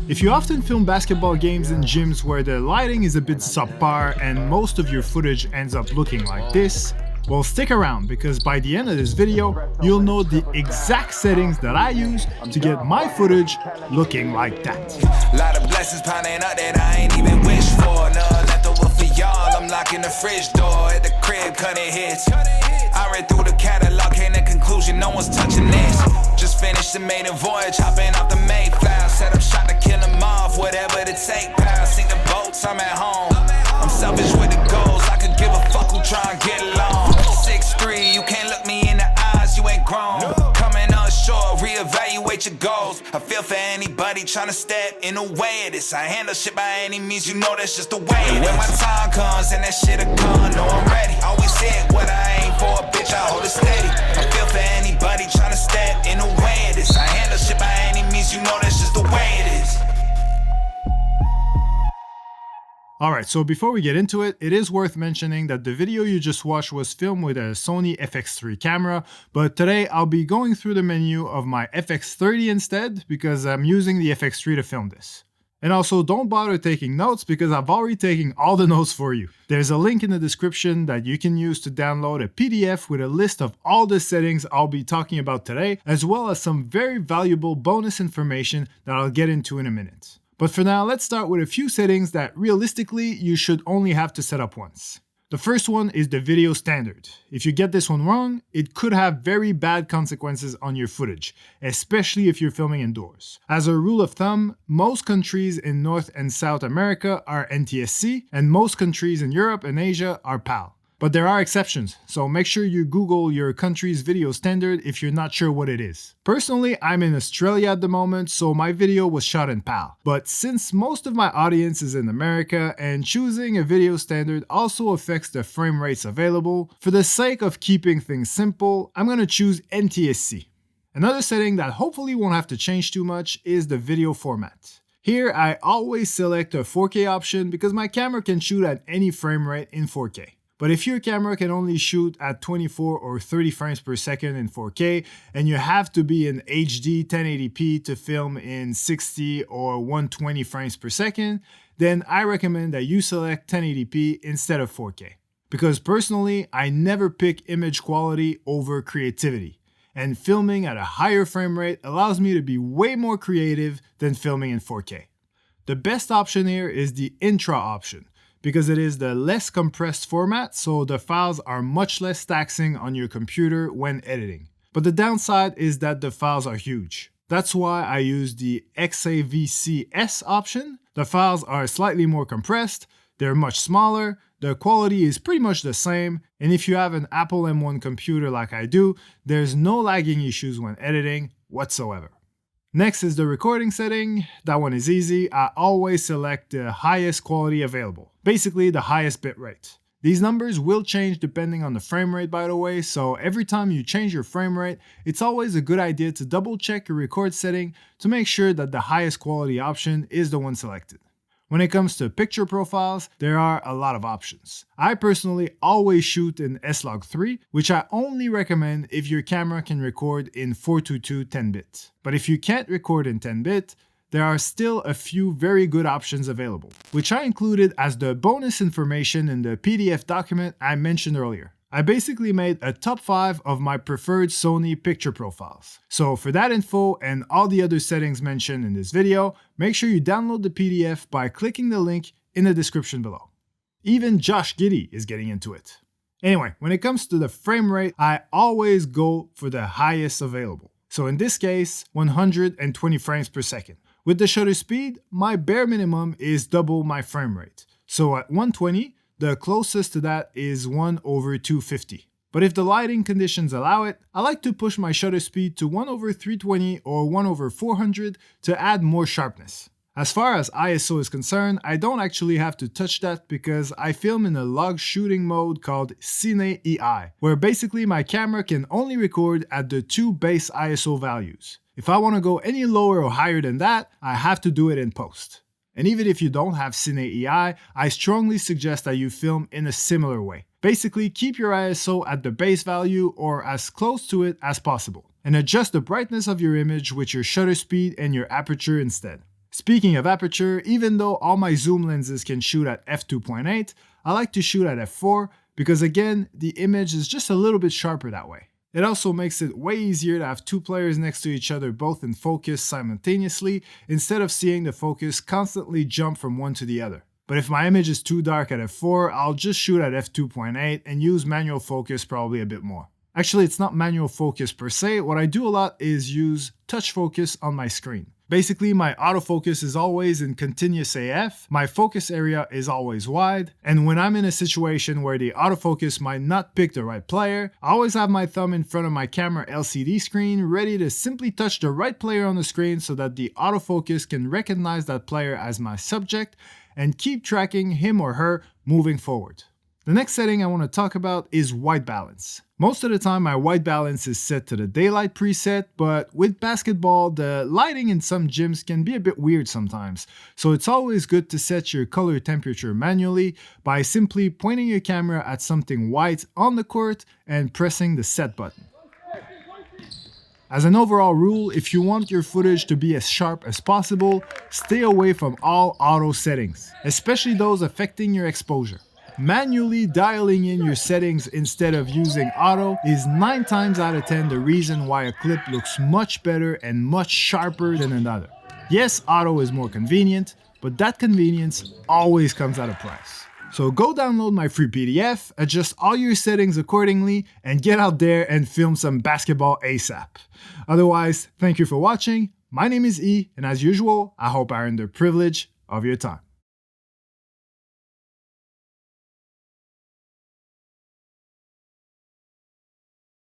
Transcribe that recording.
If you often film basketball games in gyms where the lighting is a bit subpar and most of your footage ends up looking like this, well, stick around because by the end of this video, you'll know the exact settings that I use to get my footage looking like that. Lot of blessings piling up that I ain't even wish for. None left over for y'all. I'm locking the fridge door at the crib, cutting hits. I read through the catalog, came to conclusion, no one's touching this. Just finished the maiden voyage, hopping off the Mayflower. Set up shot to kill them off, whatever to take power. Sink the boats, I'm at home. I'm selfish with the goals, I could give a fuck who try and get along. 6'3", you can't look me in the eyes, you ain't grown. Coming on shore, reevaluate your goals. I feel for anybody trying to step in the way of this. I handle shit by any means, you know that's just the way it is. When my time comes and that shit'll come, know I'm ready. Always hit what I aim for, bitch, I hold it steady. I feel for anybody trying to step in the way of this. I handle shit by any means, you know that's just the way it is. Alright, so before we get into it, it is worth mentioning that the video you just watched was filmed with a Sony FX3 camera, but today I'll be going through the menu of my FX30 instead because I'm using the FX3 to film this. And also, don't bother taking notes because I've already taken all the notes for you. There's a link in the description that you can use to download a PDF with a list of all the settings I'll be talking about today, as well as some very valuable bonus information that I'll get into in a minute. But for now, let's start with a few settings that realistically you should only have to set up once. The first one is the video standard. If you get this one wrong, it could have very bad consequences on your footage, especially if you're filming indoors. As a rule of thumb, most countries in North and South America are NTSC, and most countries in Europe and Asia are PAL. But there are exceptions, so make sure you Google your country's video standard if you're not sure what it is. Personally, I'm in Australia at the moment, so my video was shot in PAL. But since most of my audience is in America and choosing a video standard also affects the frame rates available, for the sake of keeping things simple, I'm gonna choose NTSC. Another setting that hopefully won't have to change too much is the video format. Here, I always select a 4K option because my camera can shoot at any frame rate in 4K. But if your camera can only shoot at 24 or 30 frames per second in 4K, and you have to be in HD 1080p to film in 60 or 120 frames per second, then I recommend that you select 1080p instead of 4K. Because personally, I never pick image quality over creativity, and filming at a higher frame rate allows me to be way more creative than filming in 4K. The best option here is the intra option, because it is the less compressed format, so the files are much less taxing on your computer when editing. But the downside is that the files are huge. That's why I use the XAVC-S option. The files are slightly more compressed, they're much smaller, the quality is pretty much the same, and if you have an Apple M1 computer like I do, there's no lagging issues when editing whatsoever. Next is the recording setting. That one is easy. I always select the highest quality available, basically the highest bitrate. These numbers will change depending on the frame rate, by the way, so every time you change your frame rate, it's always a good idea to double check your record setting to make sure that the highest quality option is the one selected. When it comes to picture profiles, there are a lot of options. I personally always shoot in S-Log3, which I only recommend if your camera can record in 422 10-bit. But if you can't record in 10-bit, there are still a few very good options available, which I included as the bonus information in the PDF document I mentioned earlier. I basically made a top 5 of my preferred Sony picture profiles. So for that info and all the other settings mentioned in this video, make sure you download the PDF by clicking the link in the description below. Even Josh Giddey is getting into it. Anyway, when it comes to the frame rate, I always go for the highest available. So in this case, 120 frames per second. With the shutter speed, my bare minimum is double my frame rate. So at 120, the closest to that is 1/250. But if the lighting conditions allow it, I like to push my shutter speed to 1/320 or 1/400 to add more sharpness. As far as ISO is concerned, I don't actually have to touch that because I film in a log shooting mode called Cine EI, where basically my camera can only record at the 2 base ISO values. If I want to go any lower or higher than that, I have to do it in post. And even if you don't have Cine EI, I strongly suggest that you film in a similar way. Basically, keep your ISO at the base value or as close to it as possible, and adjust the brightness of your image with your shutter speed and your aperture instead. Speaking of aperture, even though all my zoom lenses can shoot at f2.8, I like to shoot at f4 because again, the image is just a little bit sharper that way. It also makes it way easier to have two players next to each other both in focus simultaneously instead of seeing the focus constantly jump from one to the other. But if my image is too dark at f4, I'll just shoot at f2.8 and use manual focus probably a bit more. Actually, it's not manual focus per se. What I do a lot is use touch focus on my screen. Basically, my autofocus is always in continuous AF, my focus area is always wide, and when I'm in a situation where the autofocus might not pick the right player, I always have my thumb in front of my camera LCD screen ready to simply touch the right player on the screen so that the autofocus can recognize that player as my subject and keep tracking him or her moving forward. The next setting I want to talk about is white balance. Most of the time my white balance is set to the daylight preset, but with basketball, the lighting in some gyms can be a bit weird sometimes. So it's always good to set your color temperature manually by simply pointing your camera at something white on the court and pressing the set button. As an overall rule, if you want your footage to be as sharp as possible, stay away from all auto settings, especially those affecting your exposure. Manually dialing in your settings instead of using auto is 9 times out of 10 the reason why a clip looks much better and much sharper than another. Yes, auto is more convenient, but that convenience always comes at a price. So go download my free PDF, adjust all your settings accordingly, and get out there and film some basketball ASAP. Otherwise, thank you for watching. My name is E, and as usual, I hope I earned the privilege of your time.